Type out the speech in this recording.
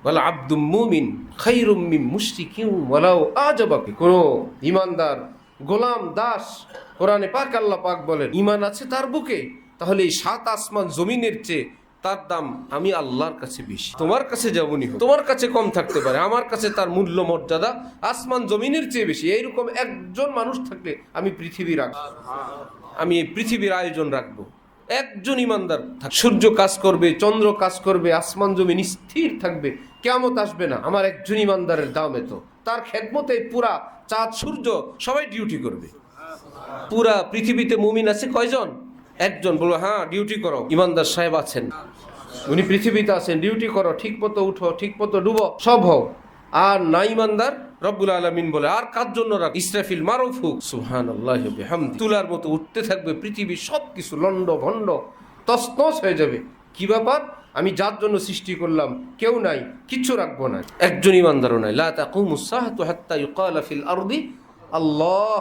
ওয়াল আবদুম মুমিন খায়রুম মিন মুশরিকিন ওয়ালাউ আজাবাকে। কোন ঈমানদার গোলাম দাস, কোরআনে পাক আল্লাহ পাক বলেন ঈমান আছে তার বুকে, তাহলে এই 7 আসমান জমিনের চেয়ে তার দাম আমি আল্লাহর কাছে বেশি। তোমার কাছে যেমনই হোক, তোমার কাছে কম থাকতে পারে, আমার কাছে তার মূল্য মর্যাদা আসমান জমিনের চেয়ে বেশি। এইরকম একজন মানুষ থাকলে আমি পৃথিবী রাখবো, আমি এই পৃথিবীর আয়োজন রাখবো। একজন ইমানদার সূর্য কাজ করবে, চন্দ্র কাজ করবে, আসমান জমিন স্থির থাকবে, কিয়ামত আসবে না, আমার একজন ইমানদারের দাম এত। তার খেদমতে পুরা চাঁদ সূর্য সবাই ডিউটি করবে। পুরা পৃথিবীতে মুমিন আছে কয়জন? একজন। বলবো হ্যাঁ ডিউটি করো, ইমানদার সাহেব আছেন, উনি পৃথিবীতে আছেন, ডিউটি করো, ঠিক মতো উঠো, ঠিক মতো ডুবো, সব হও। আর না ইমানদার, রব্বুল আলামিন বলে আর কার জন্য রাখ? ইসরাফিল মারুফুক সুবহানাল্লাহি ওয়া বিহামদি, তুলার মতো উঠতে থাকবে, পৃথিবীর সবকিছু লন্ড ভন্ড তছনছ হয়ে যাবে। কি ব্যাপার? আমি যার জন্য সৃষ্টি করলাম কেউ নাই, কিচ্ছু রাখবো না, একজন ইমানদারও নাই। লা তাকুমুস সাআতু হাত্তা ইউকালা ফিল আরদি আল্লাহ।